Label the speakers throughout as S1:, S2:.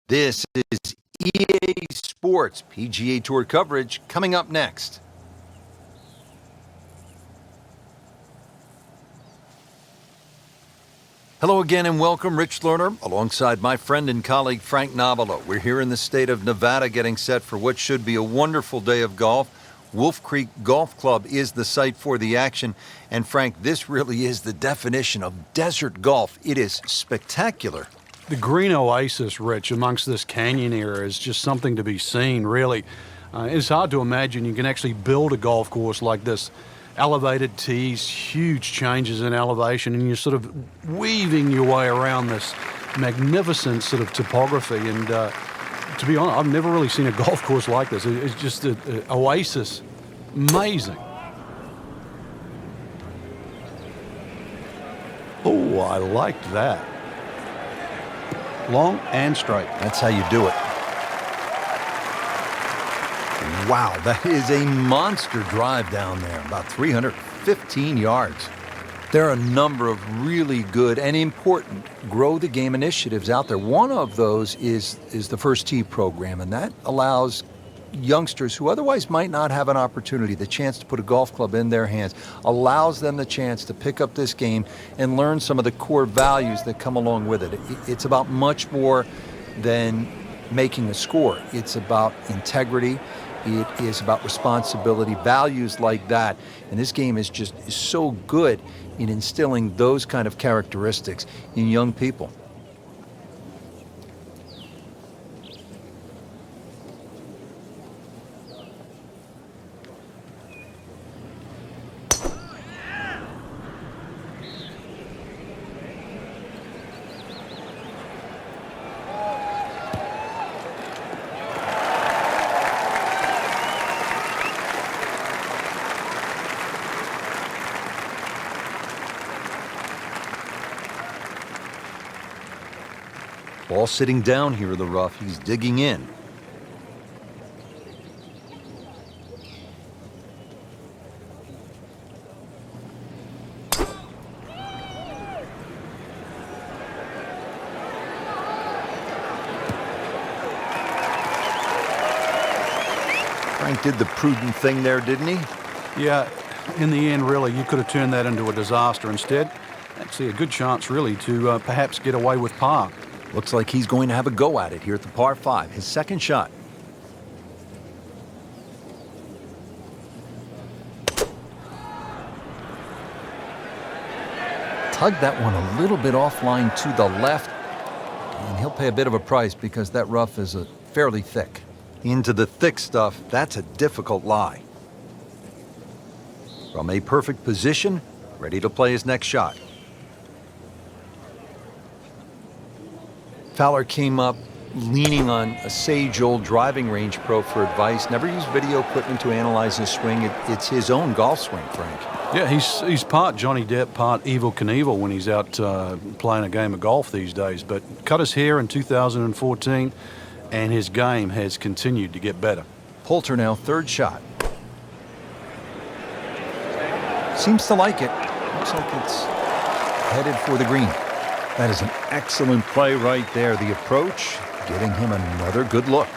S1: This is EA Sports PGA Tour coverage coming up next. Hello again and welcome, Rich Lerner, alongside my friend and colleague Frank Nobilo. We're here in the state of Nevada getting set for what should be a wonderful day of golf. Wolf Creek Golf Club is the site for the action. And Frank, this really is the definition of desert golf. It is spectacular.
S2: The green oasis, Rich, amongst this canyon area is just something to be seen, really. It's hard to imagine you can actually build a golf course like this. Elevated tees, huge changes in elevation, and you're sort of weaving your way around this magnificent sort of topography. And to be honest, I've never really seen a golf course like this. It's just an oasis. Amazing. Oh, I liked that. Long and straight.
S1: That's how you do it. Wow, that is a monster drive down there, about 315 yards. There are a number of really good and important grow the game initiatives out there. One of those is the First Tee program, and that allows youngsters who otherwise might not have an opportunity, the chance to put a golf club in their hands, allows them the chance to pick up this game and learn some of the core values that come along with it. It's about much more than making a score. It's about integrity. It is about responsibility, values like that. And this game is so good in instilling those kind of characteristics in young people. Ball sitting down here in the rough. He's digging in. Frank did the prudent thing there, didn't he?
S2: Yeah, in the end, really, you could have turned that into a disaster. Instead, actually a good chance, really, to perhaps get away with par.
S1: Looks like he's going to have a go at it here at the par 5, his second shot. Tugged that one a little bit offline to the left, and he'll pay a bit of a price because that rough is fairly thick. Into the thick stuff, that's a difficult lie. From a perfect position, ready to play his next shot. Fowler came up leaning on a sage-old driving range pro for advice. Never used video equipment to analyze his swing. It's his own golf swing, Frank.
S2: Yeah, he's part Johnny Depp, part Evel Knievel when he's out playing a game of golf these days. But cut his hair in 2014, and his game has continued to get better.
S1: Poulter now, third shot. Seems to like it. Looks like it's headed for the green. That is an excellent play right there. The approach, giving him another good look.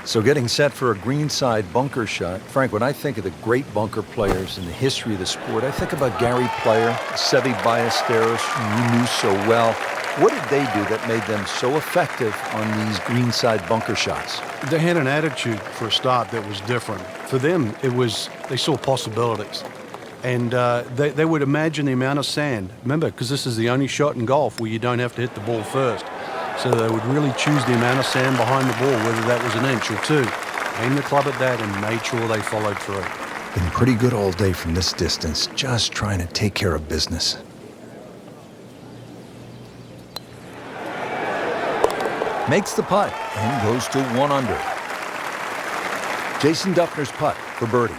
S1: So getting set for a greenside bunker shot. Frank, when I think of the great bunker players in the history of the sport, I think about Gary Player, Seve Ballesteros, who you knew so well. What did they do that made them so effective on these greenside bunker shots?
S2: They had an attitude for a start that was different. For them, they saw possibilities. And they would imagine the amount of sand. Remember, because this is the only shot in golf where you don't have to hit the ball first. So they would really choose the amount of sand behind the ball, whether that was an inch or two. Aimed the club at that and made sure they followed through.
S1: Been pretty good all day from this distance, just trying to take care of business. Makes the putt and goes to 1 under. Jason Dufner's putt for birdie.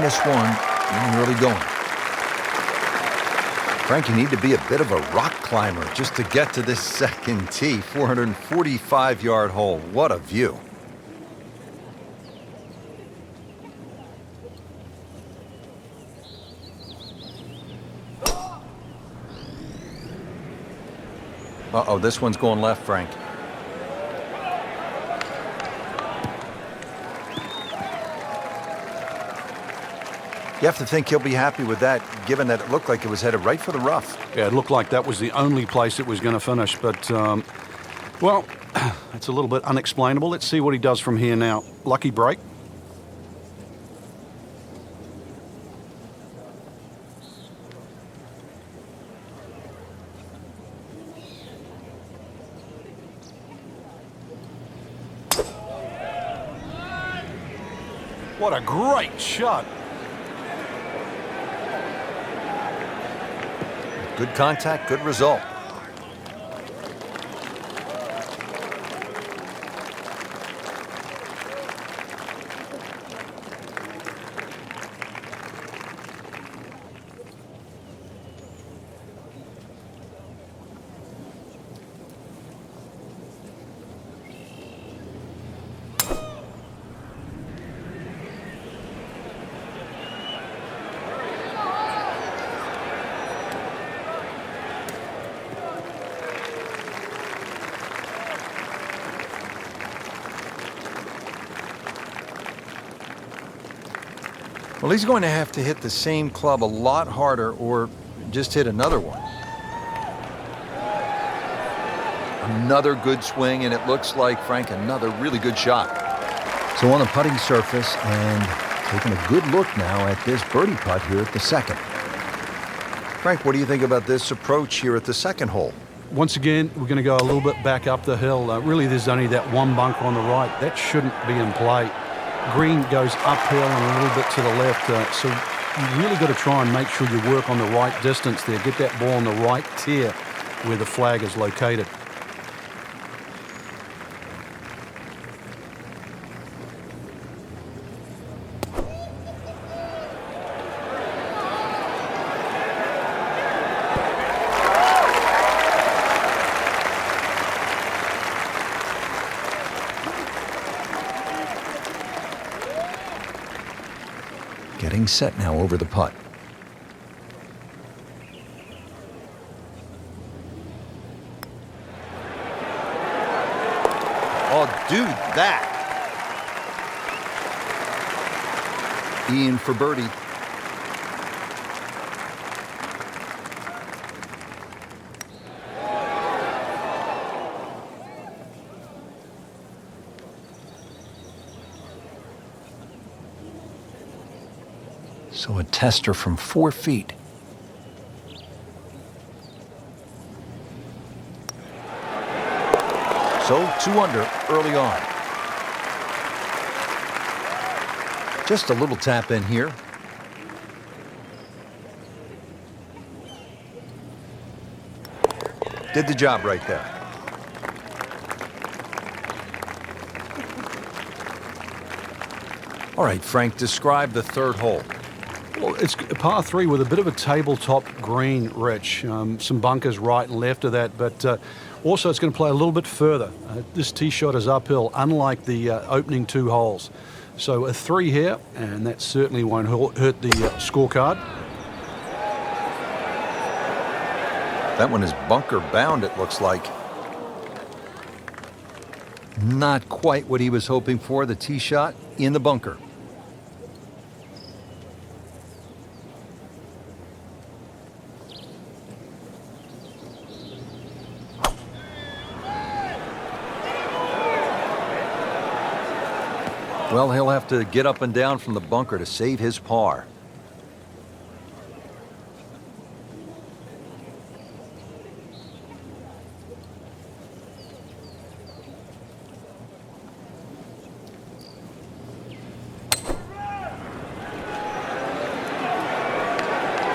S1: -1 and really going. Frank, you need to be a bit of a rock climber just to get to this second tee. 445-yard hole. What a view. Uh-oh, this one's going left, Frank. You have to think he'll be happy with that, given that it looked like it was headed right for the rough.
S2: Yeah, it looked like that was the only place it was going to finish, but, well, it's a little bit unexplainable. Let's see what he does from here now. Lucky break. What a great shot.
S1: Good contact, good result. Well, he's going to have to hit the same club a lot harder or just hit another one. Another good swing, and it looks like, Frank, another really good shot. So on the putting surface, and taking a good look now at this birdie putt here at the second. Frank, what do you think about this approach here at the second hole?
S2: Once again, we're going to go a little bit back up the hill. Really, there's only that one bunker on the right. That shouldn't be in play. Green goes uphill and a little bit to the left, so you really got to try and make sure you work on the right distance there. Get that ball on the right tier where the flag is located.
S1: Getting set now over the putt. Oh, dude, that. Ian for birdie. So a tester from 4 feet. So 2 under early on. Just a little tap in here. Did the job right there. All right, Frank, describe the third hole.
S2: Well, it's a par 3 with a bit of a tabletop green, Rich. Some bunkers right and left of that, but also it's going to play a little bit further. This tee shot is uphill, unlike the opening 2 holes. So a 3 here, and that certainly won't hurt the scorecard.
S1: That one is bunker bound, it looks like. Not quite what he was hoping for, the tee shot in the bunker. Well, he'll have to get up and down from the bunker to save his par.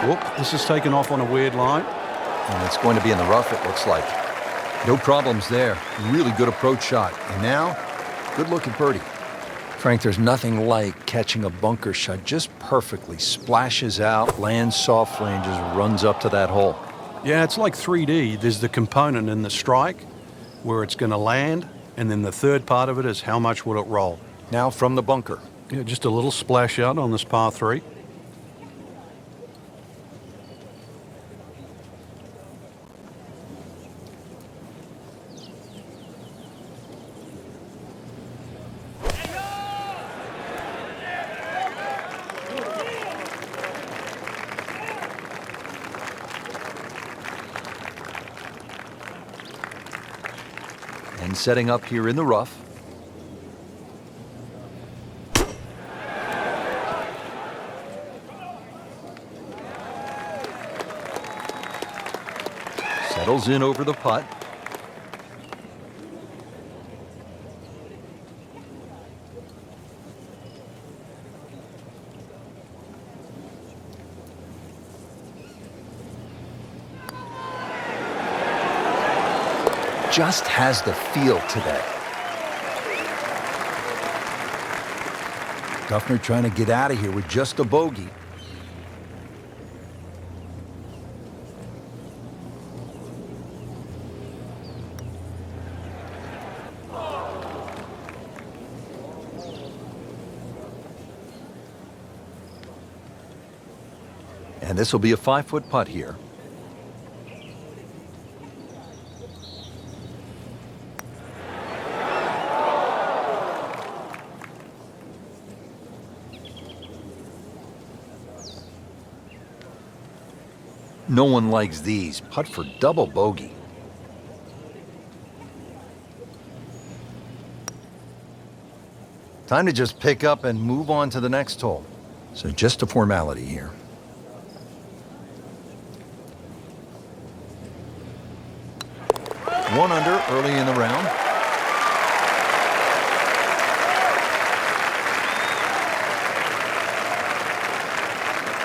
S2: Whoop, this is taken off on a weird line.
S1: And it's going to be in the rough, it looks like. No problems there. Really good approach shot. And now, good look at birdie. Frank, there's nothing like catching a bunker shot just perfectly. Splashes out, lands softly, and just runs up to that hole.
S2: Yeah, it's like 3D. There's the component in the strike where it's going to land, and then the third part of it is how much will it roll.
S1: Now from the bunker.
S2: Yeah, just a little splash out on this par 3.
S1: And setting up here in the rough. Settles in over the putt. Just has the feel today. Dufner trying to get out of here with just a bogey. And this will be a 5-foot putt here. No one likes these. Putt for double bogey. Time to just pick up and move on to the next hole. So just a formality here. One under early in the round.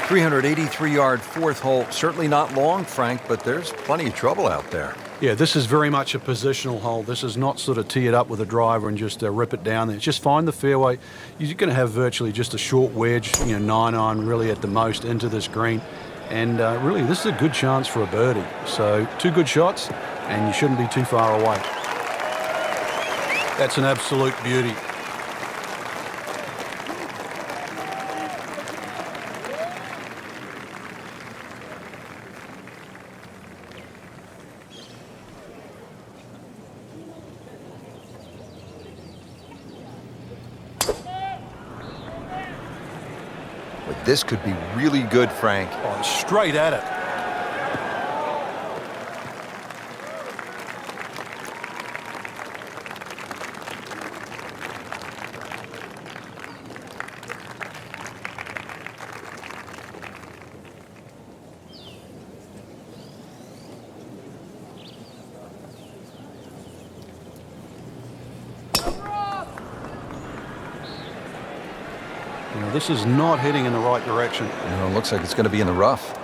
S1: .383-yard fourth hole. Certainly not long, Frank, but there's plenty of trouble out there.
S2: Yeah, this is very much a positional hole. This is not sort of tee it up with a driver and just rip it down there. Just find the fairway. You're going to have virtually just a short wedge, 9-iron really at the most into this green. And really, this is a good chance for a birdie. So 2 good shots, and you shouldn't be too far away. That's an absolute beauty.
S1: But this could be really good, Frank.
S2: Oh, straight at it. This is not heading in the right direction.
S1: It looks like it's going to be in the rough.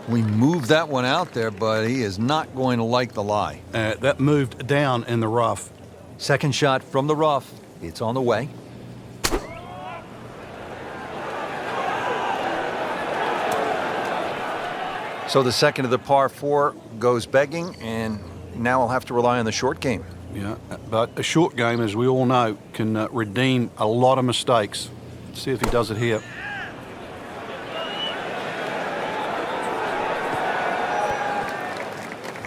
S1: We moved that one out there, but he is not going to like the lie.
S2: That moved down in the rough.
S1: Second shot from the rough. It's on the way. So the second of the par 4 goes begging, and now I'll have to rely on the short game.
S2: Yeah, but a short game, as we all know, can redeem a lot of mistakes. Let's see if he does it here.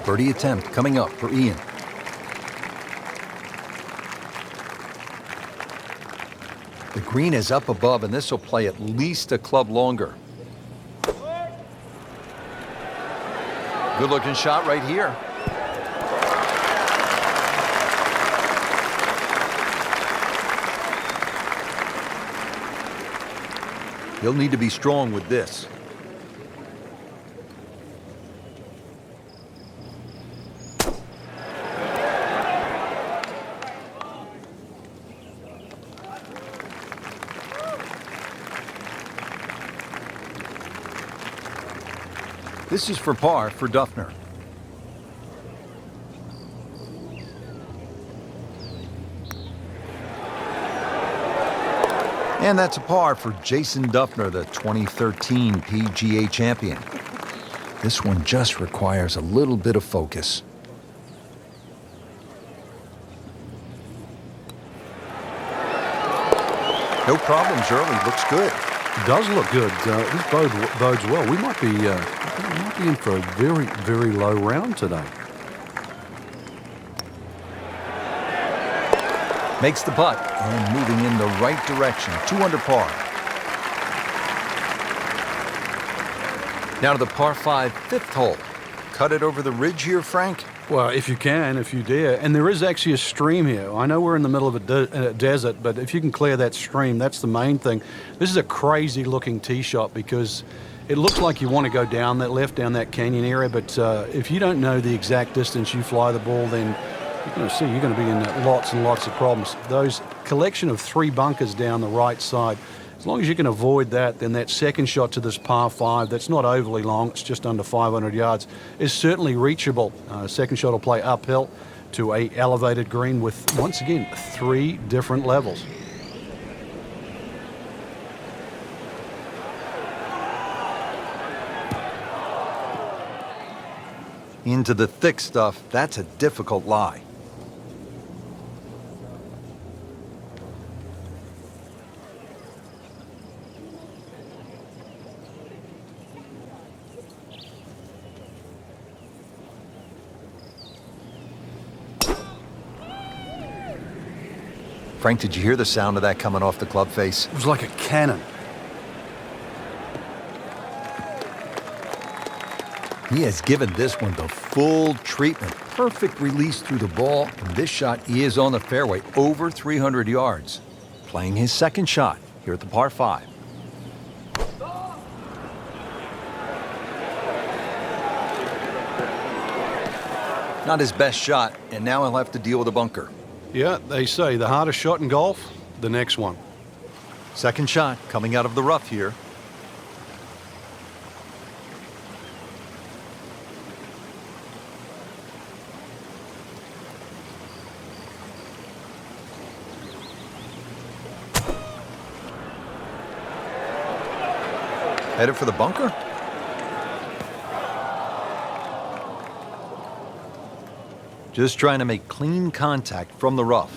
S1: Birdie attempt coming up for Ian. The green is up above, and this will play at least a club longer. Good-looking shot right here. He'll need to be strong with this. This is for par for Dufner. And that's a par for Jason Dufner, the 2013 PGA champion. This one just requires a little bit of focus. No problems early. Looks good.
S2: It does look good. This bodes well. We might be in for a very, very low round today.
S1: Makes the putt and moving in the right direction. 2 under par. Now to the par 5 fifth hole. Cut it over the ridge here, Frank?
S2: Well, if you can, if you dare. And there is actually a stream here. I know we're in the middle of a desert, but if you can clear that stream, that's the main thing. This is a crazy-looking tee shot because it looks like you want to go down that canyon area, but if you don't know the exact distance you fly the ball, then you're going to be in lots and lots of problems. Those collection of 3 bunkers down the right side, as long as you can avoid that, then that second shot to this par 5, that's not overly long, it's just under 500 yards, is certainly reachable. Second shot will play uphill to a elevated green with, once again, 3 different levels.
S1: Into the thick stuff, that's a difficult lie. Frank, did you hear the sound of that coming off the club face?
S2: It was like a cannon.
S1: He has given this one the full treatment. Perfect release through the ball, and this shot is on the fairway, over 300 yards. Playing his second shot here at the par 5. Not his best shot, and now he'll have to deal with a bunker.
S2: Yeah, they say the hardest shot in golf, the next one.
S1: Second shot coming out of the rough here. Headed for the bunker? Just trying to make clean contact from the rough.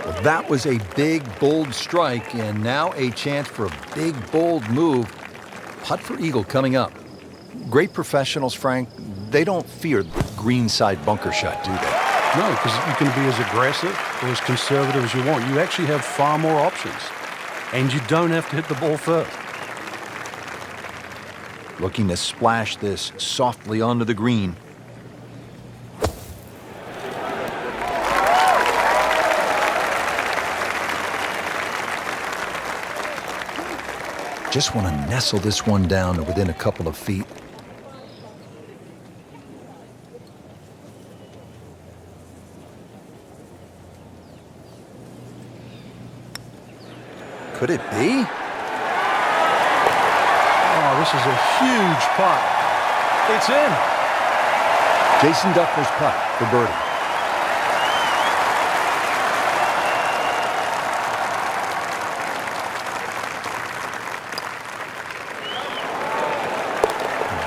S1: Well, that was a big, bold strike, and now a chance for a big, bold move. Putt for eagle coming up. Great professionals, Frank, they don't fear the greenside bunker shot, do they?
S2: No, because you can be as aggressive or as conservative as you want. You actually have far more options, and you don't have to hit the ball first.
S1: Looking to splash this softly onto the green. Just want to nestle this one down to within a couple of feet. Could it be?
S2: Oh, this is a huge putt. It's in.
S1: Jason Dufner's putt for birdie.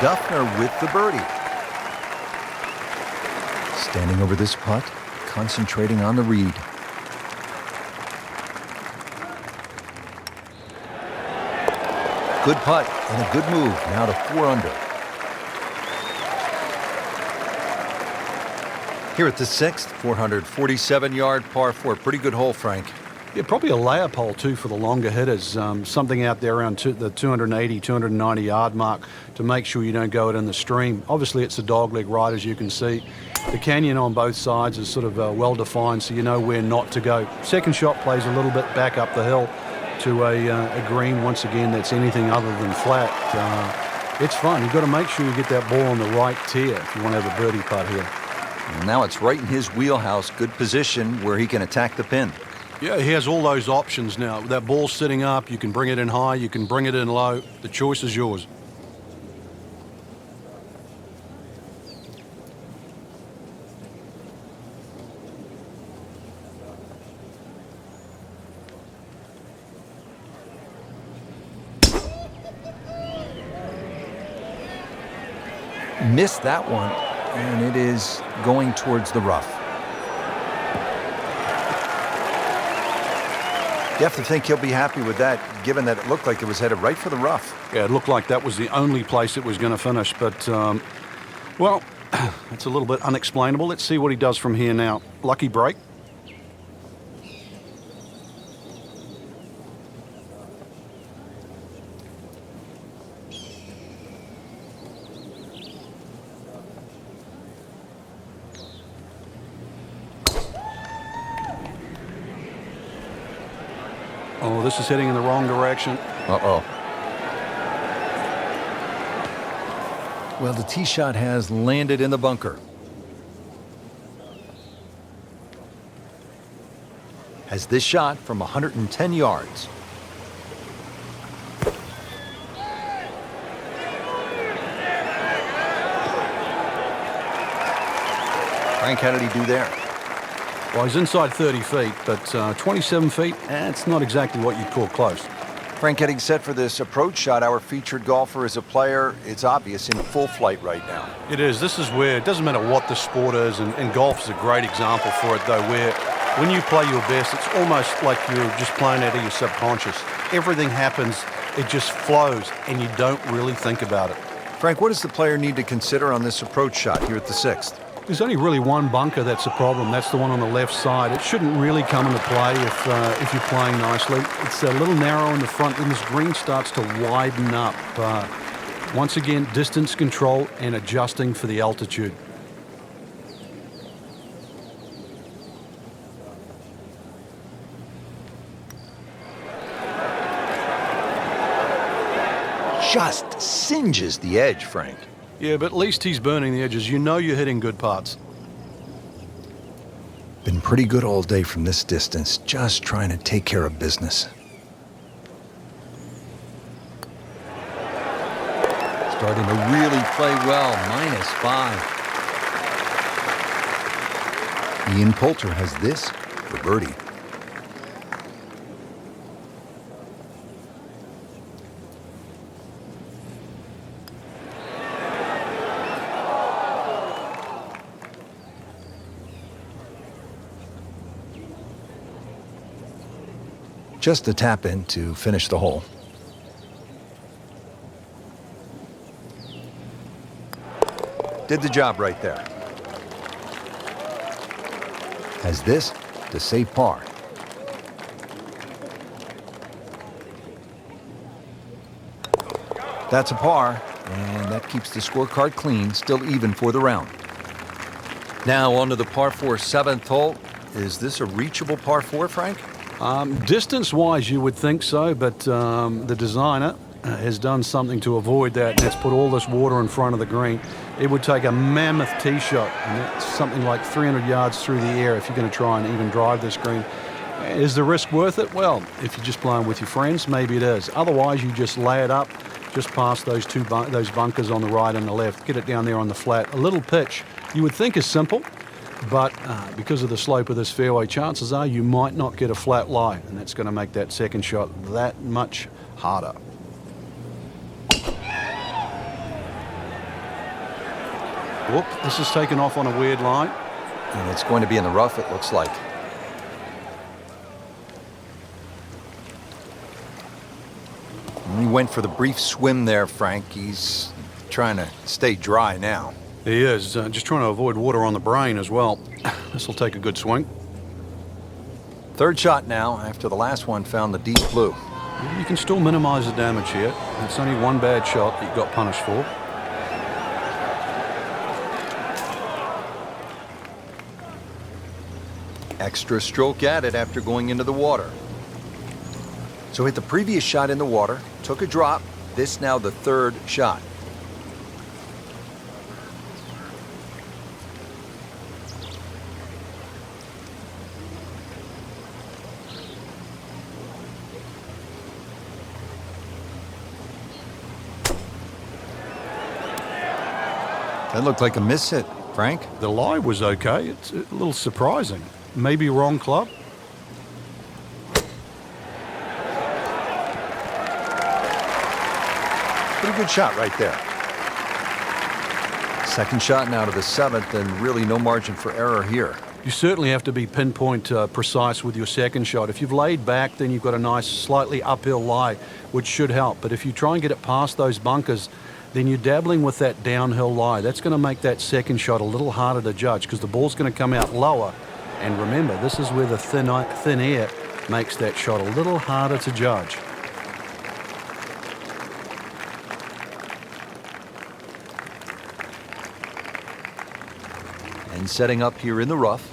S1: Dufner with the birdie. Standing over this putt, concentrating on the read. Good putt and a good move. Now to 4 under. Here at the 6th, 447-yard par 4. Pretty good hole, Frank.
S2: Yeah, probably a layup hole, too, for the longer hitters. Something out there around the 280, 290-yard mark to make sure you don't go it in the stream. Obviously, it's a dogleg right, as you can see. The canyon on both sides is sort of well-defined, so you know where not to go. Second shot plays a little bit back up the hill to a green, once again, that's anything other than flat. It's fun. You've got to make sure you get that ball on the right tier if you want to have a birdie putt here.
S1: Well, now it's right in his wheelhouse. Good position where he can attack the pin.
S2: Yeah, he has all those options now. That ball's sitting up, you can bring it in high, you can bring it in low. The choice is yours.
S1: Missed that one, and it is going towards the rough. You have to think he'll be happy with that, given that it looked like it was headed right for the rough.
S2: Yeah, it looked like that was the only place it was going to finish, but, well, it's a little bit unexplainable. Let's see what he does from here now. Lucky break. Oh, this is heading in the wrong direction.
S1: Uh-oh. Well, the tee shot has landed in the bunker. Has this shot from 110 yards. Frank, how did he do there?
S2: Well, he's inside 30 feet, but 27 feet, it's not exactly what you'd call close.
S1: Frank, getting set for this approach shot. Our featured golfer is a player, it's obvious, in full flight right now.
S2: It is. This is where it doesn't matter what the sport is, and golf is a great example for it, though, where when you play your best, it's almost like you're just playing out of your subconscious. Everything happens, it just flows, and you don't really think about it.
S1: Frank, what does the player need to consider on this approach shot here at the 6th?
S2: There's only really one bunker that's a problem. That's the one on the left side. It shouldn't really come into play if you're playing nicely. It's a little narrow in the front, and this green starts to widen up. Once again, distance control and adjusting for the altitude.
S1: Just singes the edge, Frank.
S2: Yeah, but at least he's burning the edges. You know you're hitting good putts.
S1: Been pretty good all day from this distance, just trying to take care of business. Starting to really play well, -5. Ian Poulter has this for birdie. Just a tap in to finish the hole. Did the job right there. Has this to save par. That's a par, and that keeps the scorecard clean, still even for the round. Now on to the par 4 7th hole. Is this a reachable par 4, Frank?
S2: Distance-wise, you would think so, but the designer has done something to avoid that, and that's put all this water in front of the green. It would take a mammoth tee shot, and that's something like 300 yards through the air if you're going to try and even drive this green. Is the risk worth it? Well, if you're just playing with your friends, maybe it is. Otherwise, you just lay it up, just past those those bunkers on the right and the left, get it down there on the flat. A little pitch you would think is simple, but because of the slope of this fairway, chances are you might not get a flat lie, and that's going to make that second shot that much harder. Whoop, this is taken off on a weird line.
S1: And it's going to be in the rough, it looks like. He went for the brief swim there, Frank. He's trying to stay dry now.
S2: He is, just trying to avoid water on the brain as well. This will take a good swing.
S1: Third shot now, after the last one found the deep blue.
S2: You can still minimize the damage here. It's only one bad shot that you got punished for.
S1: Extra stroke at it after going into the water. So hit the previous shot in the water, took a drop. This now the third shot. That looked like a miss hit, Frank.
S2: The lie was okay. It's a little surprising. Maybe wrong club.
S1: Pretty good shot right there. Second shot now to the 7th, and really no margin for error here.
S2: You certainly have to be pinpoint precise with your second shot. If you've laid back, then you've got a nice slightly uphill lie, which should help. But if you try and get it past those bunkers, then you're dabbling with that downhill lie. That's going to make that second shot a little harder to judge because the ball's going to come out lower. And remember, this is where the thin air makes that shot a little harder to judge.
S1: And setting up here in the rough.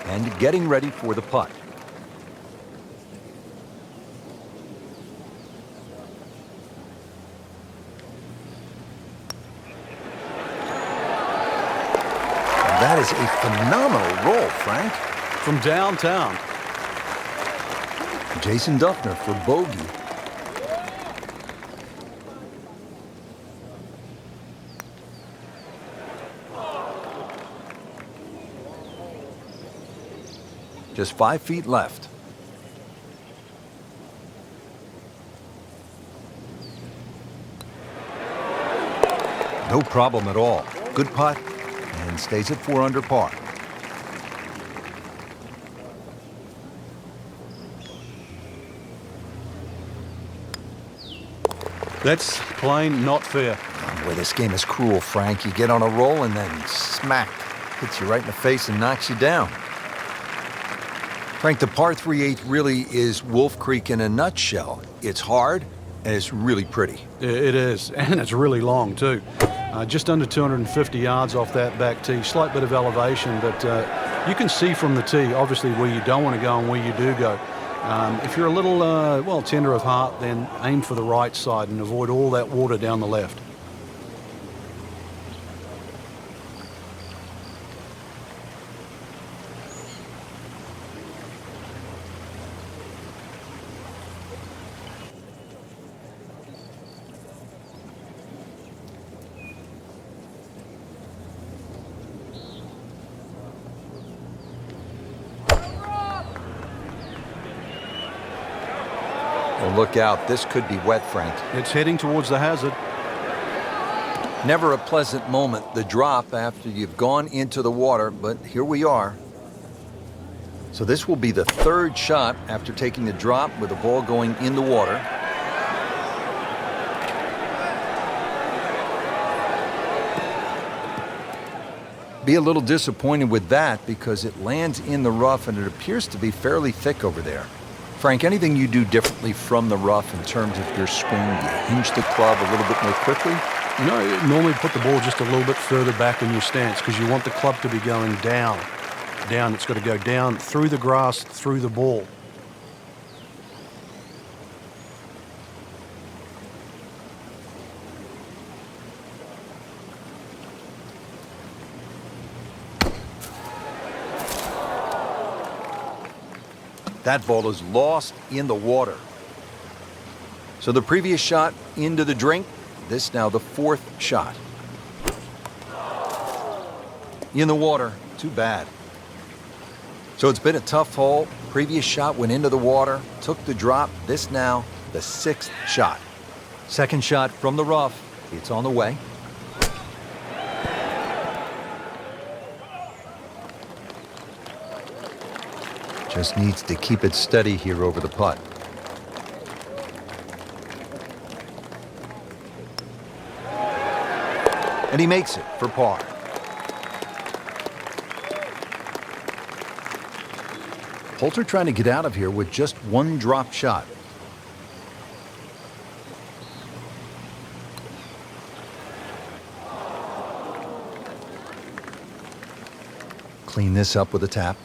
S1: And getting ready for the putt. That is a phenomenal roll, Frank.
S2: From downtown.
S1: Jason Dufner for bogey. Just 5 feet left. No problem at all. Good putt and stays at 4 under par.
S2: That's plain not fair.
S1: Oh, boy, this game is cruel, Frank. You get on a roll and then smack. Hits you right in the face and knocks you down. Frank, the par 3/8 really is Wolf Creek in a nutshell. It's hard and it's really pretty.
S2: It is, and it's really long too. Just under 250 yards off that back tee. Slight bit of elevation, but you can see from the tee, obviously, where you don't want to go and where you do go. If you're a little, tender of heart, then aim for the right side and avoid all that water down the left.
S1: Well, look out. This could be wet, Frank.
S2: It's heading towards the hazard.
S1: Never a pleasant moment, the drop after you've gone into the water, but here we are. So this will be the 3rd shot after taking the drop with the ball going in the water. Be a little disappointed with that because it lands in the rough and it appears to be fairly thick over there. Frank, anything you do differently from the rough in terms of your swing? Do you hinge the club a little bit more quickly?
S2: You know, normally put the ball just a little bit further back in your stance because you want the club to be going down. Down, it's got to go down through the grass, through the ball.
S1: That ball is lost in the water. So the previous shot into the drink, this now the 4th shot. In the water, too bad. So it's been a tough hole. Previous shot went into the water, took the drop. This now the 6th shot. Second shot from the rough. It's on the way. Just needs to keep it steady here over the putt. And he makes it for par. Poulter trying to get out of here with just 1 drop shot. Clean this up with a tap.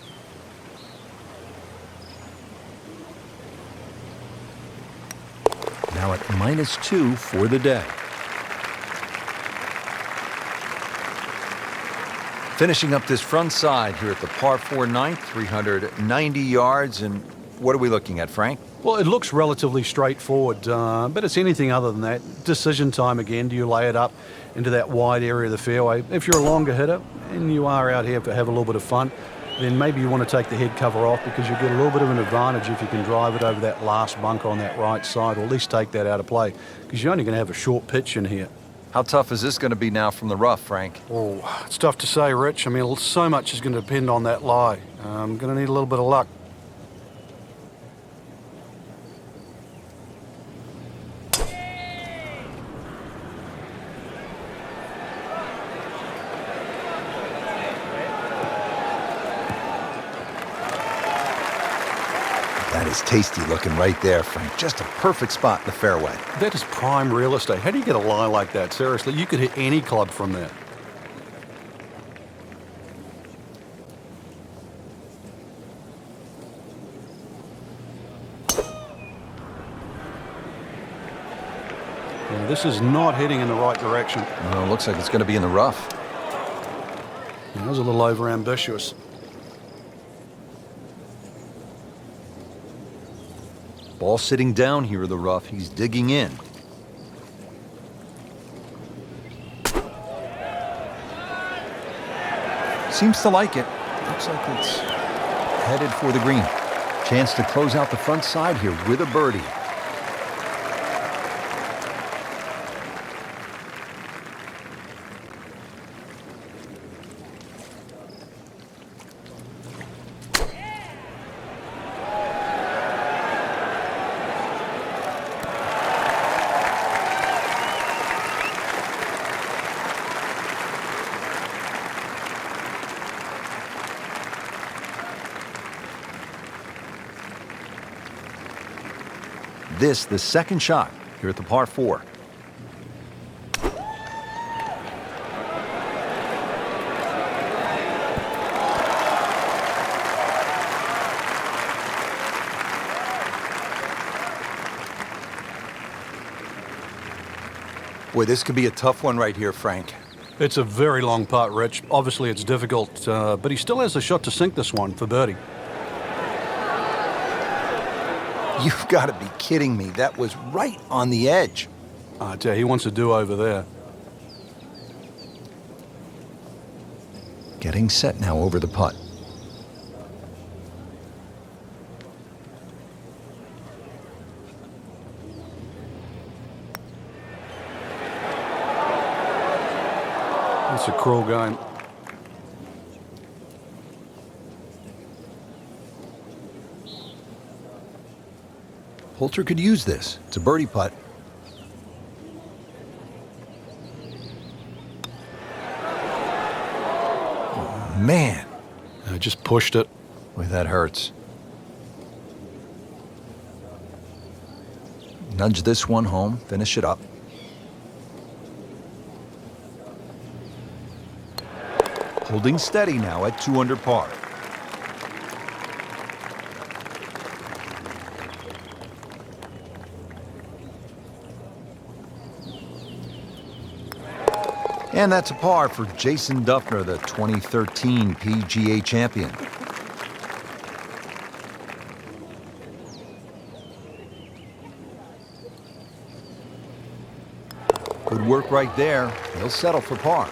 S1: Now at -2 for the day. Finishing up this front side here at the par 4 ninth, 390 yards. And what are we looking at, Frank?
S2: Well, it looks relatively straightforward, but it's anything other than that. Decision time again. Do you lay it up into that wide area of the fairway? If you're a longer hitter and you are out here to have a little bit of fun, then maybe you want to take the head cover off because you get a little bit of an advantage if you can drive it over that last bunker on that right side, or at least take that out of play, because you're only going to have a short pitch in here.
S1: How tough is this going to be now from the rough, Frank?
S2: Oh, it's tough to say, Rich. I mean, so much is going to depend on that lie. I'm going to need a little bit of luck.
S1: That is tasty looking right there, Frank. Just a perfect spot in the fairway.
S2: That is prime real estate. How do you get a lie like that? Seriously, you could hit any club from that. Yeah, this is not heading in the right direction.
S1: Well, it looks like it's going to be in the rough.
S2: Yeah, that was a little over-ambitious.
S1: Ball sitting down here in the rough. He's digging in. Seems to like it. Looks like it's headed for the green. Chance to close out the front side here with a birdie. This, the second shot here at the par 4. Boy, this could be a tough one right here, Frank.
S2: It's a very long putt, Rich. Obviously, it's difficult, but he still has a shot to sink this one for birdie.
S1: You've got to be kidding me. That was right on the edge.
S2: I tell you, he wants a do-over there.
S1: Getting set now over the putt.
S2: It's a cruel game.
S1: Poulter could use this. It's a birdie putt. Oh, man.
S2: I just pushed it.
S1: Boy, that hurts. Nudge this one home. Finish it up. Holding steady now at 2 under par. And that's a par for Jason Dufner, the 2013 PGA champion. Good work right there. He'll settle for par.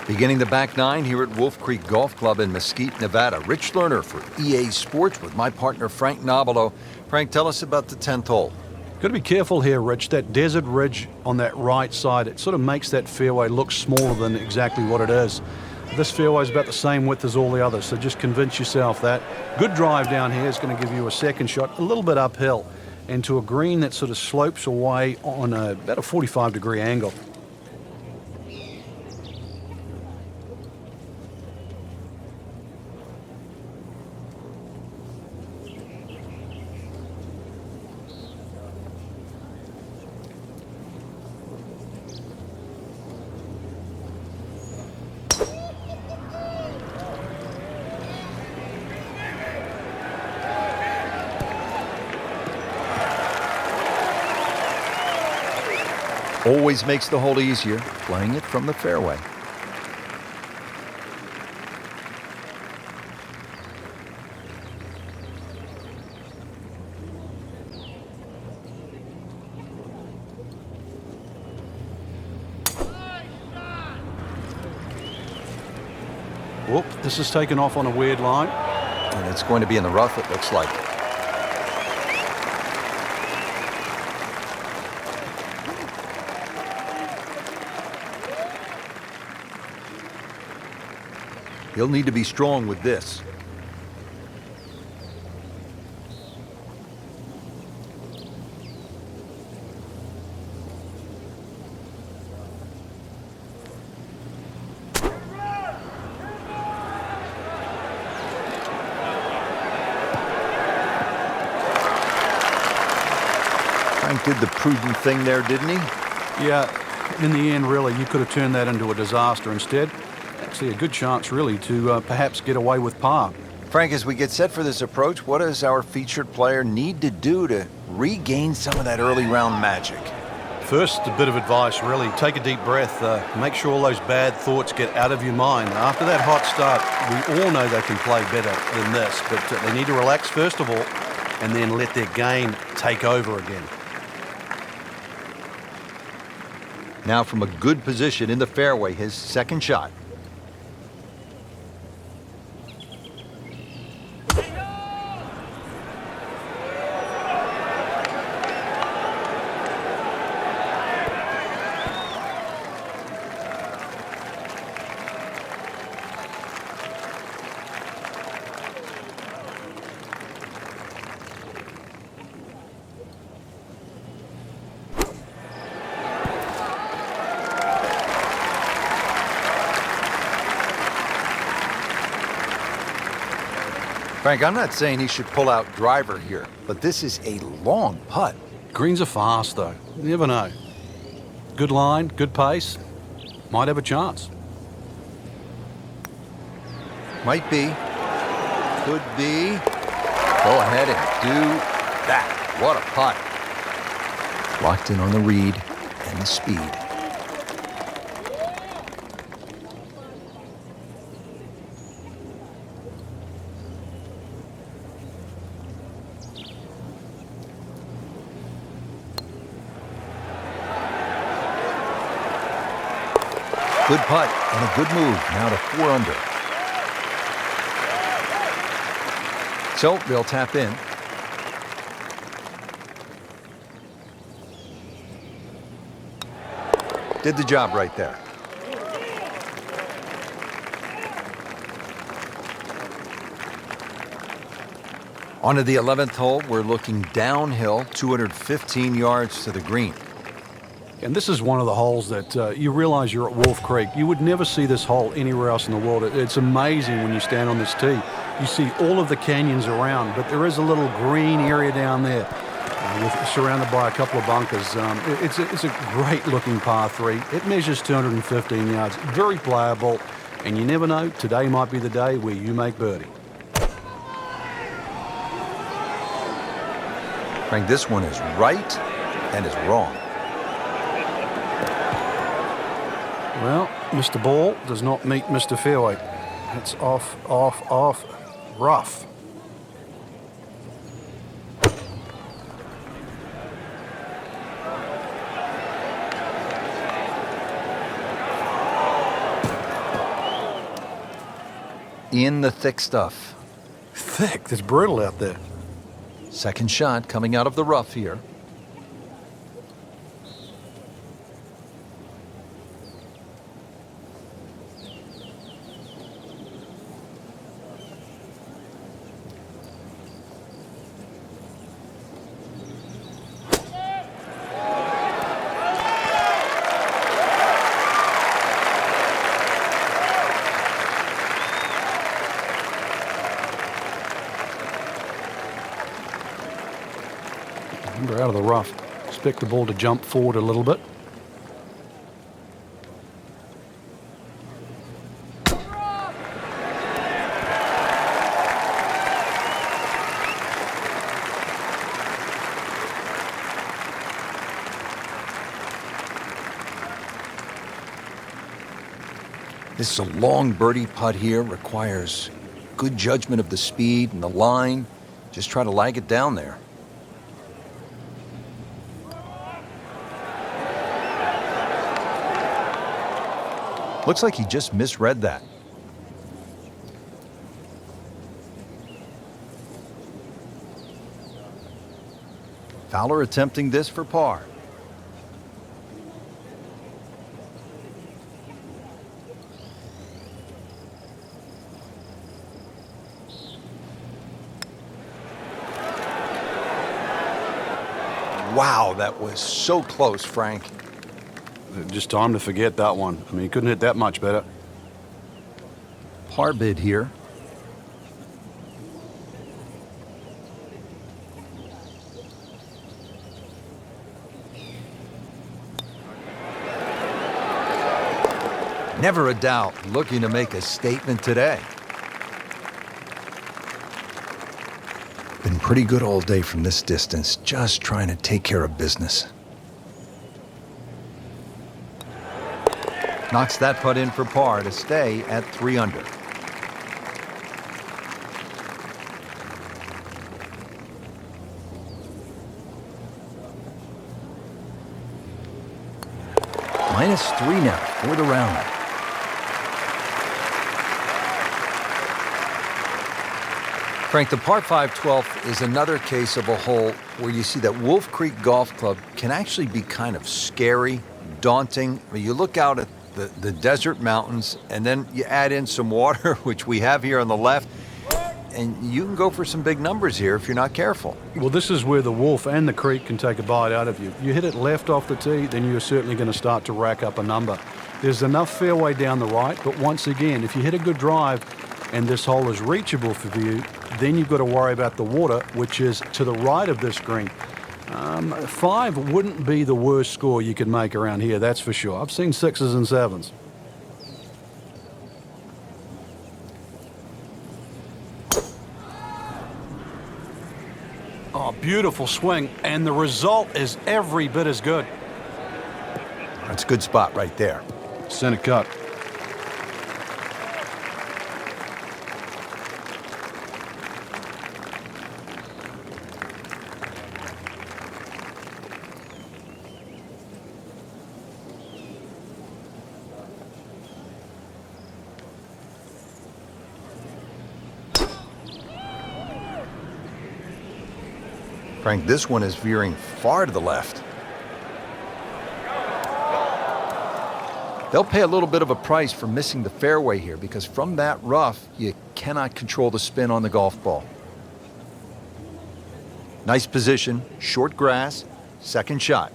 S1: Beginning the back nine here at Wolf Creek Golf Club in Mesquite, Nevada. Rich Lerner for EA Sports with my partner Frank Nobilo. Frank, tell us about the 10th hole.
S2: Got to be careful here, Rich. That desert ridge on that right side, it sort of makes that fairway look smaller than exactly what it is. This fairway is about the same width as all the others, so just convince yourself that. Good drive down here is going to give you a second shot, a little bit uphill, and to a green that sort of slopes away on about a 45-degree angle.
S1: Always makes the hole easier, playing it from the fairway.
S2: Whoop, this is taken off on a weird line.
S1: And it's going to be in the rough, it looks like. He'll need to be strong with this. Frank did the prudent thing there, didn't he?
S2: Yeah, in the end, really, you could have turned that into a disaster instead. Actually, a good chance, really, to perhaps get away with par.
S1: Frank, as we get set for this approach, what does our featured player need to do to regain some of that early round magic?
S2: First, a bit of advice, really. Take a deep breath. Make sure all those bad thoughts get out of your mind. After that hot start, we all know they can play better than this, but they need to relax first of all and then let their game take over again.
S1: Now from a good position in the fairway, his second shot. Frank, I'm not saying he should pull out driver here, but this is a long putt.
S2: Greens are fast, though. You never know. Good line, good pace. Might have a chance.
S1: Might be. Could be. Go ahead and do that. What a putt. Locked in on the read and the speed. Good putt and a good move now to 4 under. So they'll tap in. Did the job right there. On to the 11th hole, we're looking downhill, 215 yards to the green.
S2: And this is one of the holes that you realize you're at Wolf Creek. You would never see this hole anywhere else in the world. It's amazing when you stand on this tee. You see all of the canyons around, but there is a little green area down there surrounded by a couple of bunkers. It's a great-looking par 3. It measures 215 yards, very playable, and you never know, today might be the day where you make birdie.
S1: Frank, this one is right and is wrong.
S2: Well, Mr. Ball does not meet Mr. Fairway. It's off, rough.
S1: In the thick stuff.
S2: Thick, it's brutal out there.
S1: Second shot coming out of the rough here.
S2: Remember, out of the rough. Expect the ball to jump forward a little bit.
S1: This is a long birdie putt here, requires good judgment of the speed and the line. Just try to lag it down there. Looks like he just misread that. Fowler attempting this for par. Wow, that was so close, Frank.
S2: Just time to forget that one. I mean, he couldn't hit that much better.
S1: Par bid here. Never a doubt, looking to make a statement today. Been pretty good all day from this distance, just trying to take care of business. Knocks that putt in for par to stay at 3 under. -3 now for the round. Frank, the par 5 12th is another case of a hole where you see that Wolf Creek Golf Club can actually be kind of scary, daunting. I mean, you look out at the desert mountains, and then you add in some water, which we have here on the left, and you can go for some big numbers here if you're not careful.
S2: Well, this is where the Wolf and the Creek can take a bite out of you. You hit it left off the tee, then you're certainly going to start to rack up a number. There's enough fairway down the right, but once again, if you hit a good drive and this hole is reachable for you, then you've got to worry about the water, which is to the right of this green. 5 wouldn't be the worst score you could make around here, that's for sure. I've seen 6s and 7s. Oh, beautiful swing, and the result is every bit as good.
S1: That's a good spot right there.
S2: Center cut.
S1: Frank, this one is veering far to the left. They'll pay a little bit of a price for missing the fairway here, because from that rough, you cannot control the spin on the golf ball. Nice position, short grass, second shot.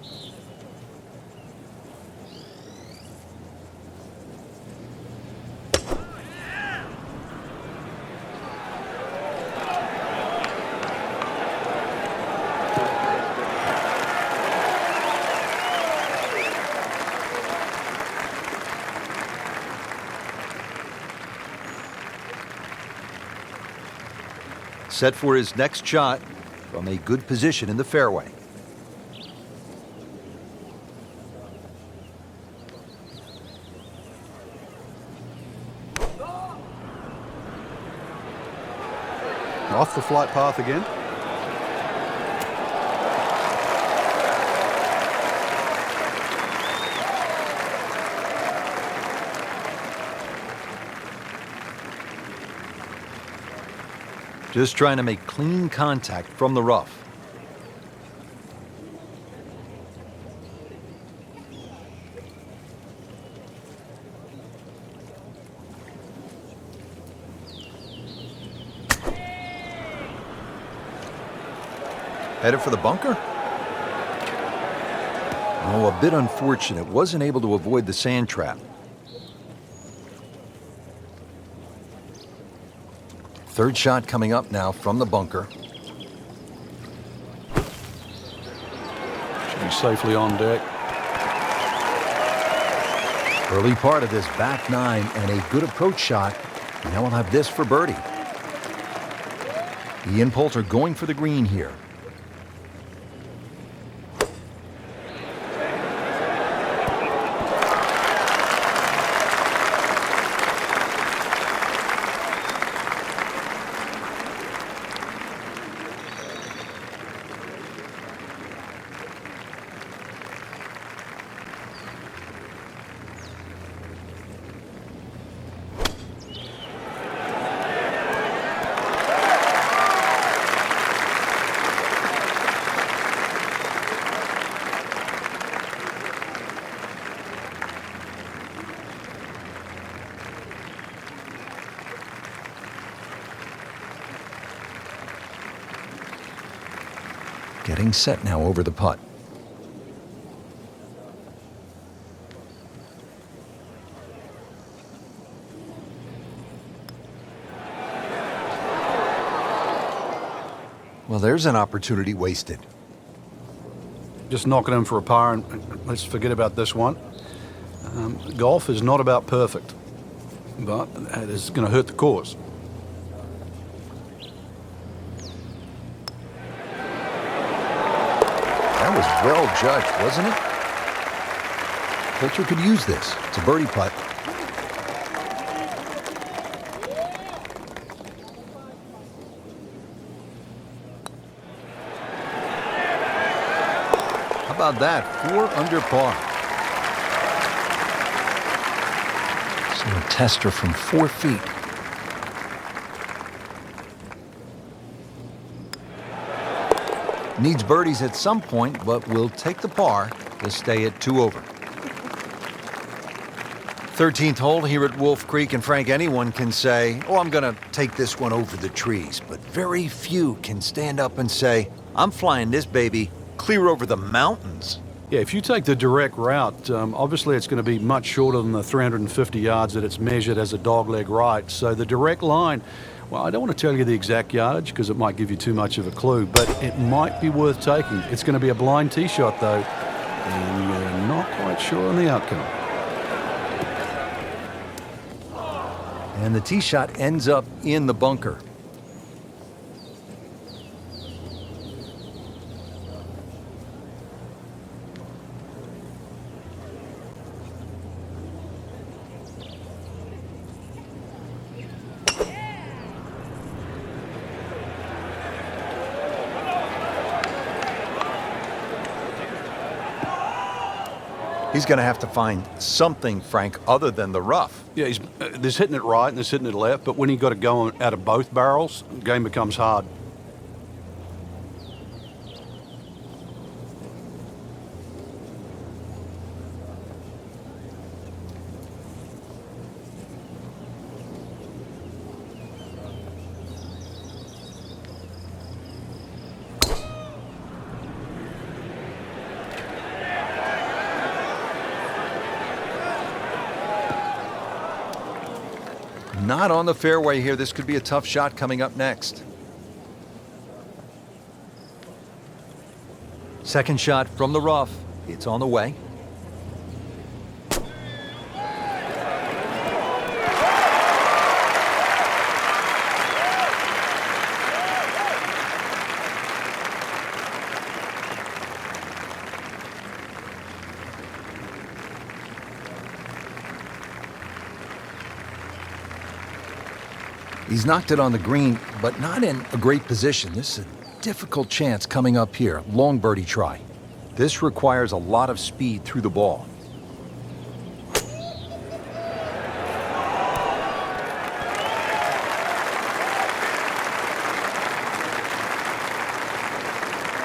S1: Set for his next shot from a good position in the fairway.
S2: Off the flight path again.
S1: Just trying to make clean contact from the rough. Headed for the bunker? Oh, a bit unfortunate. Wasn't able to avoid the sand trap. Third shot coming up now from the bunker.
S2: Should be safely on deck.
S1: Early part of this back nine and a good approach shot. Now we'll have this for birdie. Ian Poulter going for the green here. Getting set now over the putt. Well, there's an opportunity wasted.
S2: Just knocking in for a par, and let's forget about this one. Golf is not about perfect, but it is going to hurt the course.
S1: That was well judged, wasn't it? Poulter could use this. It's a birdie putt. How about that? 4 under par. So a tester from 4 feet. Needs birdies at some point, but will take the par to stay at 2 over. 13th hole here at Wolf Creek, and Frank, anyone can say, oh, I'm going to take this one over the trees. But very few can stand up and say, I'm flying this baby clear over the mountains.
S2: Yeah, if you take the direct route, obviously it's going to be much shorter than the 350 yards that it's measured as a dogleg right. So the direct line, well, I don't want to tell you the exact yardage because it might give you too much of a clue, but it might be worth taking. It's going to be a blind tee shot, though, and you're not quite sure on the outcome.
S1: And the tee shot ends up in the bunker. He's going to have to find something, Frank, other than the rough.
S2: Yeah, there's hitting it right and there's hitting it left, but when you've got to go out of both barrels, the game becomes hard.
S1: Not on the fairway here. This could be a tough shot coming up next. Second shot from the rough. It's on the way. He's knocked it on the green, but not in a great position. This is a difficult chance coming up here. Long birdie try. This requires a lot of speed through the ball.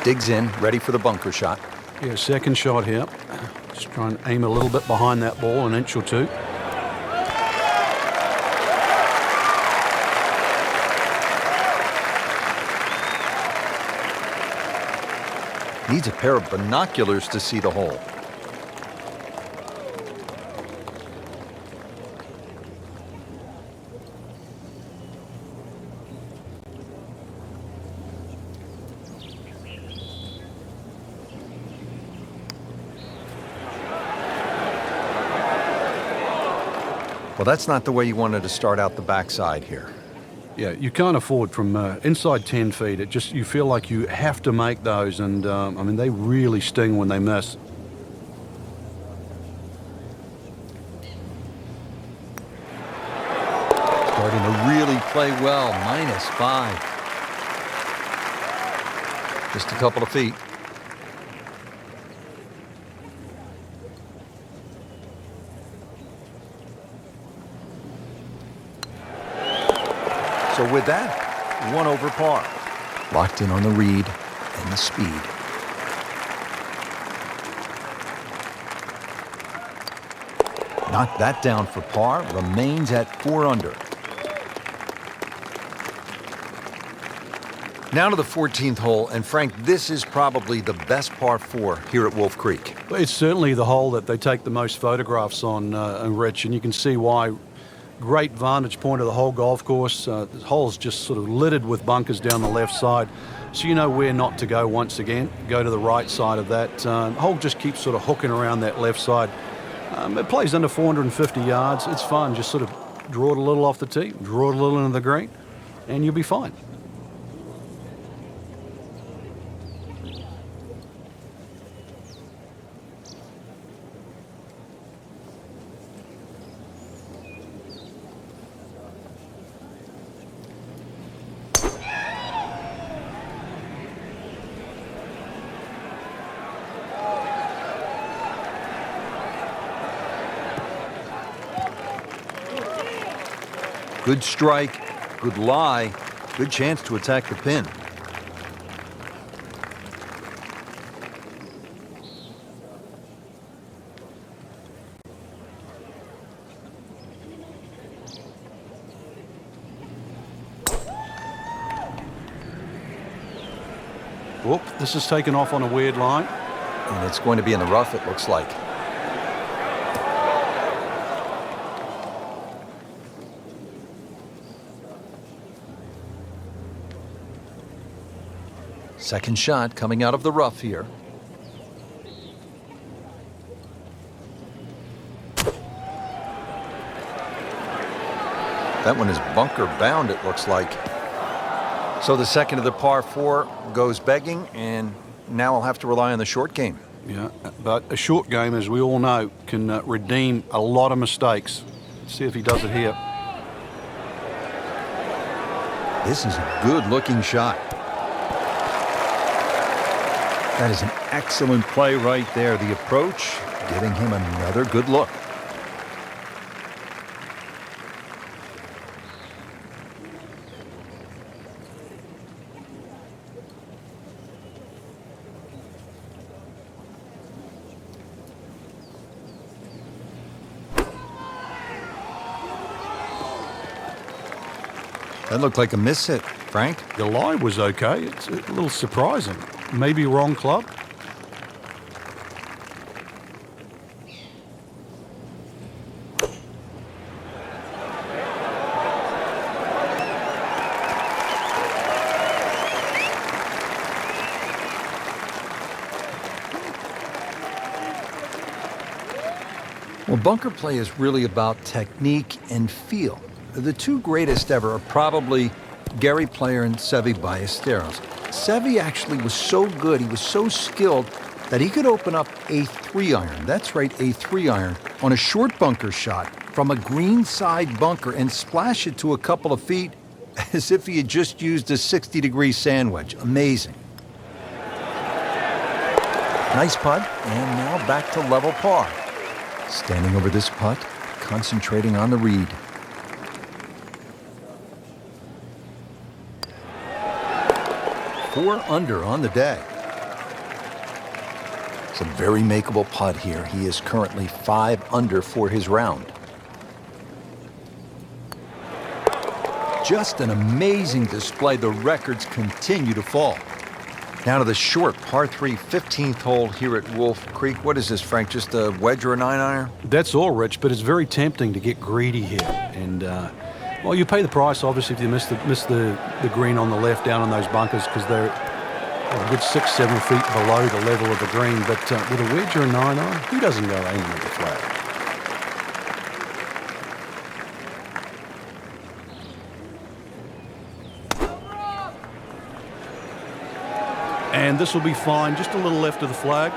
S1: Digs in, ready for the bunker shot.
S2: Yeah, second shot here. Just try and aim a little bit behind that ball, an inch or two.
S1: Needs a pair of binoculars to see the hole. Well, that's not the way you wanted to start out the backside here.
S2: Yeah, you can't afford from inside 10 feet. It just, you feel like you have to make those, and I mean, they really sting when they miss.
S1: Starting to really play well, -5. Just a couple of feet. So with that, 1 over par. Locked in on the read and the speed. Knocked that down for par, remains at 4 under. Now to the 14th hole, and Frank, this is probably the best par 4 here at Wolf Creek.
S2: It's certainly the hole that they take the most photographs on, Rich, and you can see why. Great vantage point of the whole golf course. The hole's just sort of littered with bunkers down the left side, so you know where not to go once again. Go to the right side of that. Hole just keeps sort of hooking around that left side. It plays under 450 yards. It's fun. Just sort of draw it a little off the tee, draw it a little into the green, and you'll be fine.
S1: Good strike, good lie, good chance to attack the pin.
S2: Whoop, this is taken off on a weird line.
S1: And it's going to be in the rough, it looks like. Second shot coming out of the rough here. That one is bunker bound, it looks like. So the second of the par 4 goes begging, and now I'll have to rely on the short game.
S2: Yeah, but a short game, as we all know, can redeem a lot of mistakes. See if he does it here.
S1: This is a good-looking shot. That is an excellent play right there. The approach, giving him another good look. That looked like a miss hit, Frank.
S2: The lie was okay. It's a little surprising. Maybe wrong club.
S1: Well, bunker play is really about technique and feel. The two greatest ever are probably Gary Player and Seve Ballesteros. Seve actually was so good, he was so skilled, that he could open up a 3-iron, that's right, a 3-iron, on a short bunker shot from a green side bunker and splash it to a couple of feet as if he had just used a 60-degree sand wedge. Amazing. Nice putt, and now back to level par. Standing over this putt, concentrating on the read. Four under on the day. It's a very makeable putt here. He is currently 5 under for his round. Just an amazing display. The records continue to fall. Now to the short par 3 15th hole here at Wolf Creek. What is this, Frank? Just a wedge or a 9-iron?
S2: That's all, Rich, but it's very tempting to get greedy here. And, well, you pay the price, obviously, if you miss the green on the left down on those bunkers, because they're a good 6-7 feet below the level of the green. But with a wedge or a 9-iron, who doesn't go aiming at the flag? And this will be fine, just a little left of the flag.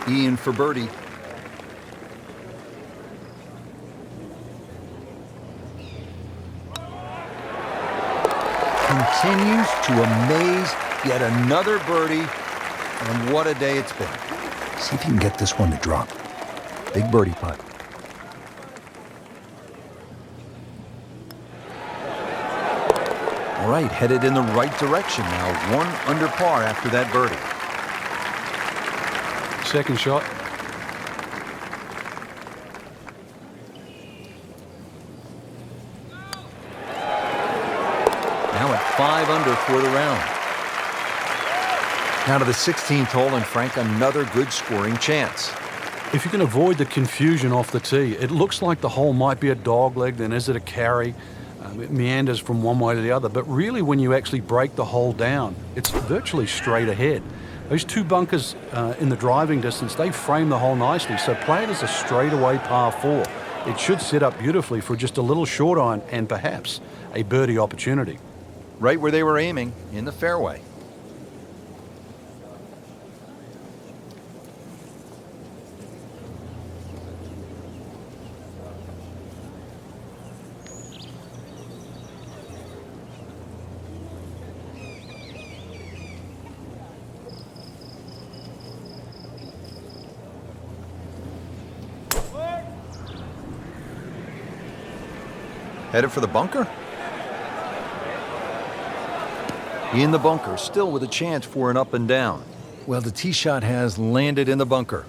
S1: Ian for birdie. Continues to amaze. Yet another birdie And what a day it's been. See if you can get this one to drop. Big birdie putt. All right, headed in the right direction now. 1 under par after that birdie.
S2: Second shot.
S1: Now at 5 under for the round. Now to the 16th hole, and Frank, another good scoring chance.
S2: If you can avoid the confusion off the tee, it looks like the hole might be a dogleg, then is it a carry? It meanders from one way to the other, but really when you actually break the hole down, it's virtually straight ahead. Those 2 bunkers in the driving distance, they frame the hole nicely, so play it as a straightaway par 4. It should set up beautifully for just a little short iron and perhaps a birdie opportunity.
S1: Right where they were aiming, in the fairway. Headed for the bunker? In the bunker, still with a chance for an up and down. Well, the tee shot has landed in the bunker.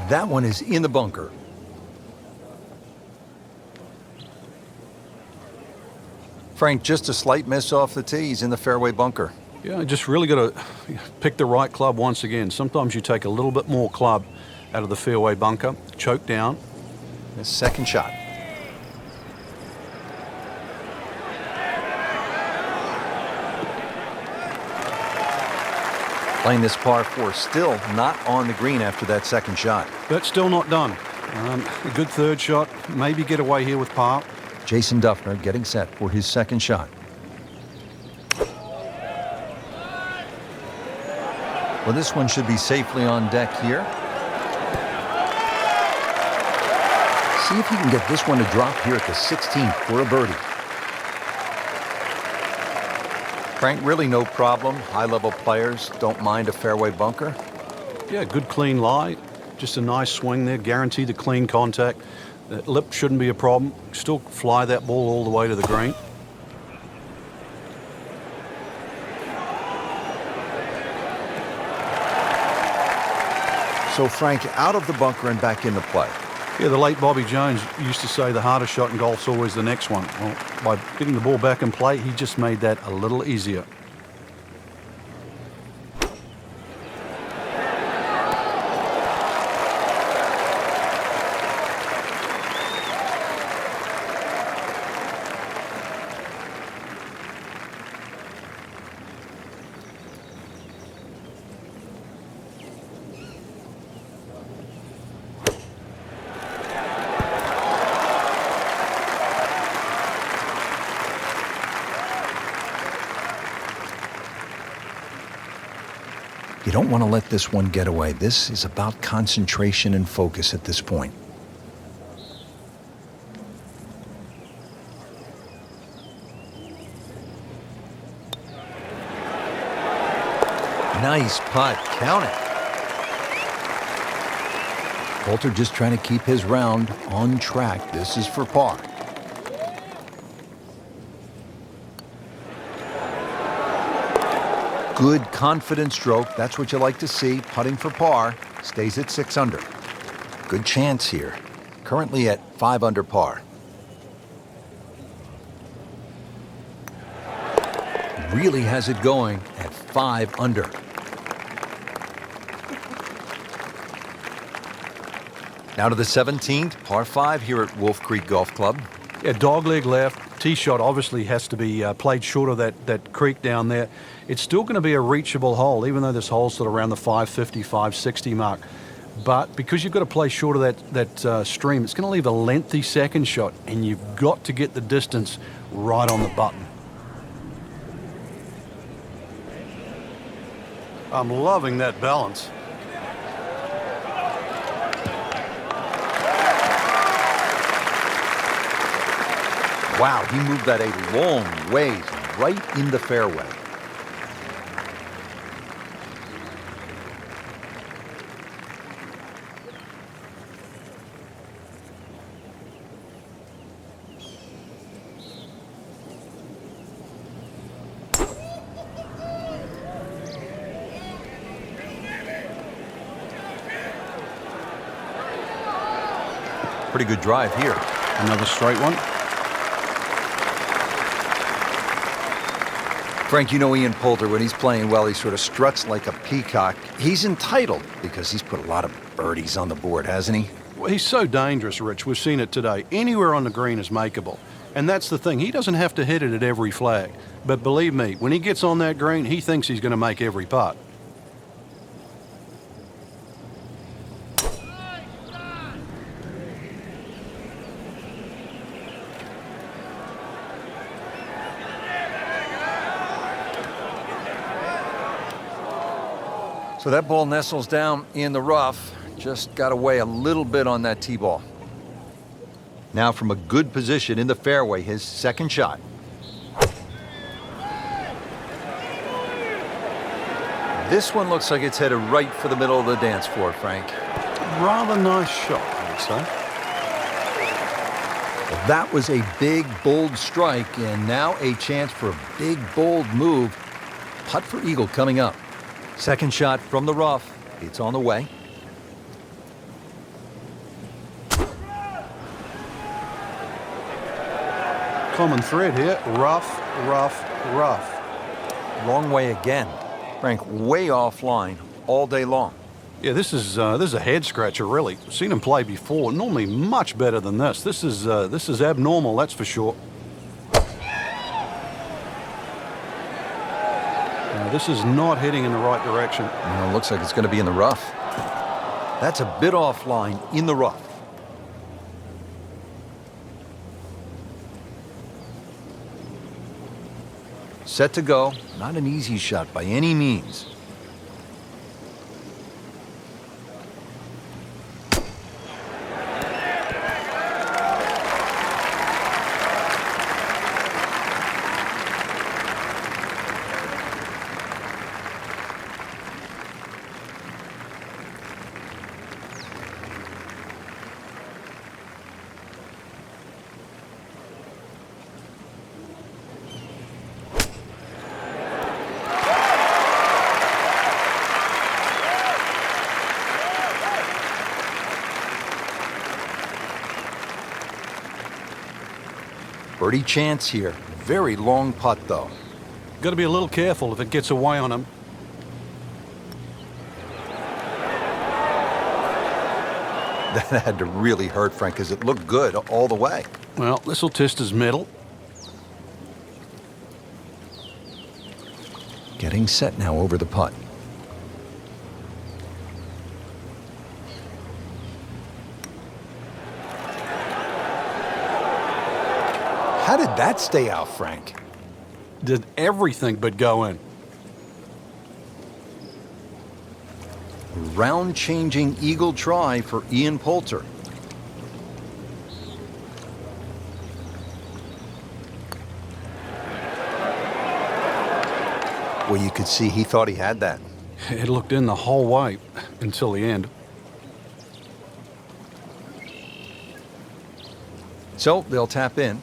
S1: That one is in the bunker. Frank, just a slight miss off the tee. He's in the fairway bunker.
S2: Yeah, just really got to pick the right club once again. Sometimes you take a little bit more club out of the fairway bunker, choke down.
S1: His second shot. Playing this par 4, still not on the green after that second shot.
S2: But still not done. A good third shot, maybe get away here with par.
S1: Jason Dufner getting set for his second shot. Well, this one should be safely on deck here. See if he can get this one to drop here at the 16th for a birdie. Frank, really no problem. High-level players don't mind a fairway bunker.
S2: Yeah, good clean lie. Just a nice swing there, guaranteed the clean contact. That lip shouldn't be a problem. Still fly that ball all the way to the green.
S1: So Frank out of the bunker and back into play.
S2: Yeah, the late Bobby Jones used to say the hardest shot in golf's always the next one. Well, by getting the ball back in play, he just made that a little easier.
S1: You don't want to let this one get away. This is about concentration and focus at this point. Nice putt. Count it. Poulter just trying to keep his round on track. This is for par. Good, confident stroke. That's what you like to see. Putting for par. Stays at 6 under. Good chance here. Currently at 5 under par. Really has it going at 5 under. Now to the 17th, par 5 here at Wolf Creek Golf Club.
S2: Yeah, dogleg left. Tee shot obviously has to be played short of that creek down there. It's still going to be a reachable hole, even though this hole's sort of around the 550, 560 mark. But because you've got to play short of that stream, it's going to leave a lengthy second shot, and you've got to get the distance right on the button. I'm loving that balance.
S1: Wow, he moved that a long ways right in the fairway. Pretty good drive here.
S2: Another straight one.
S1: Frank, you know Ian Poulter, when he's playing well, he sort of struts like a peacock. He's entitled because he's put a lot of birdies on the board, hasn't he?
S2: Well, he's so dangerous, Rich. We've seen it today. Anywhere on the green is makeable. And that's the thing. He doesn't have to hit it at every flag. But believe me, when he gets on that green, he thinks he's going to make every putt.
S1: So that ball nestles down in the rough. Just got away a little bit on that tee ball. Now from a good position in the fairway, his second shot. This one looks like it's headed right for the middle of the dance floor, Frank.
S2: Rather nice shot, I would say.
S1: Well, that was a big, bold strike, and now a chance for a big, bold move. Putt for eagle coming up. Second shot from the rough. It's on the way.
S2: Common thread here. Rough, rough, rough.
S1: Long way again. Frank, way offline all day long.
S2: Yeah, this is a head scratcher, really. Seen him play before. Normally much better than this. This is abnormal, that's for sure. This is not heading in the right direction.
S1: Well, it looks like it's going to be in the rough. That's a bit offline in the rough. Set to go. Not an easy shot by any means. Birdie chance here. Very long putt, though.
S2: Got to be a little careful if it gets away on him.
S1: That had to really hurt, Frank, because it looked good all the way.
S2: Well, this will test his mettle.
S1: Getting set now over the putt. How did that stay out, Frank?
S2: Did everything but go in.
S1: Round-changing eagle try for Ian Poulter. Well, you could see he thought he had that.
S2: It looked in the whole way until the end.
S1: So they'll tap in.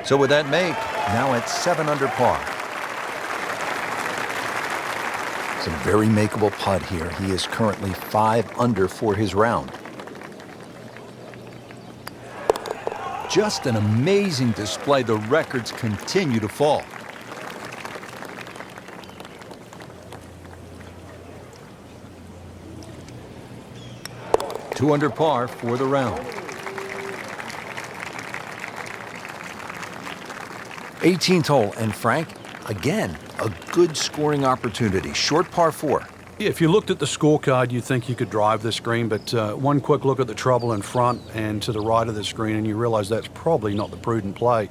S1: So with that make, now at 7 under par. Some very makeable putt here. He is currently 5 under for his round. Just an amazing display. The records continue to fall. Two under par for the round. 18th hole, and Frank, again, a good scoring opportunity. Short par 4.
S2: Yeah, if you looked at the scorecard, you'd think you could drive this green, but one quick look at the trouble in front and to the right of the screen, and you realize that's probably not the prudent play.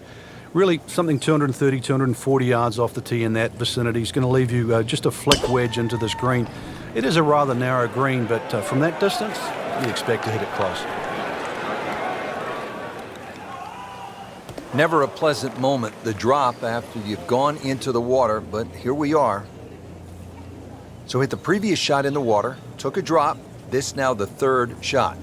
S2: Really, something 230, 240 yards off the tee in that vicinity is going to leave you just a flick wedge into this green. It is a rather narrow green, but from that distance, you expect to hit it close.
S1: Never a pleasant moment, the drop after you've gone into the water, but here we are. So hit the previous shot in the water, took a drop, this now the third shot.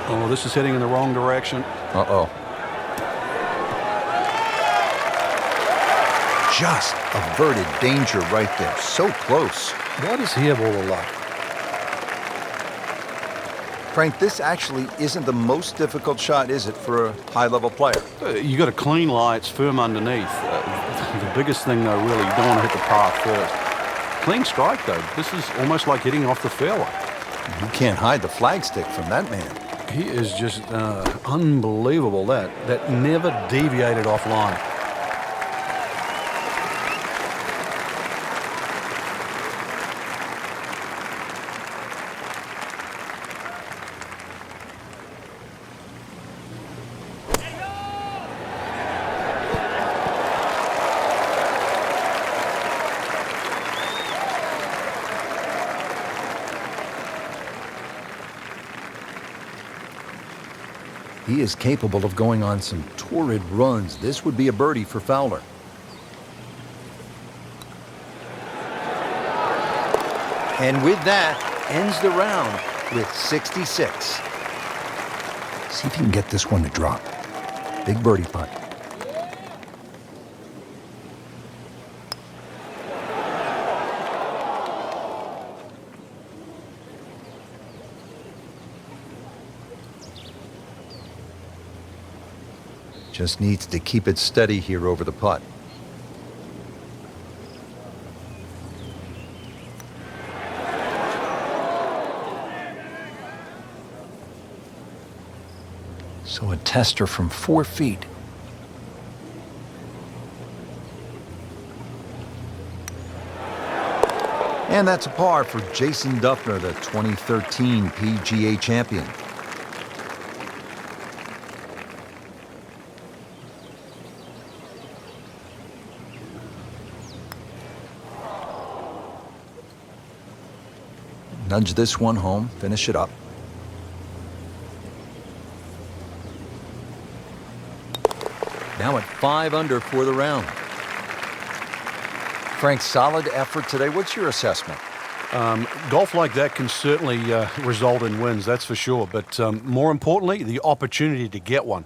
S2: Oh, this is heading in the wrong direction.
S1: Uh-oh. Just averted danger right there. So close.
S2: Why does he have all the luck?
S1: Frank, this actually isn't the most difficult shot, is it, for a high-level player?
S2: You got a clean lie, it's firm underneath. The biggest thing, though, really, you don't want to hit the par first. Clean strike, though. This is almost like hitting off the fairway.
S1: You can't hide the flagstick from that man.
S2: He is just unbelievable, that never deviated offline.
S1: He is capable of going on some torrid runs. This would be a birdie for Fowler. And with that, ends the round with 66. See if you can get this one to drop. Big birdie putt. Just needs to keep it steady here over the putt. So a tester from 4 feet. And that's a par for Jason Dufner, the 2013 PGA champion. Nudge this one home, finish it up. Now at 5 under for the round. Frank, solid effort today. What's your assessment?
S2: Golf like that can certainly result in wins, that's for sure. But more importantly, the opportunity to get one.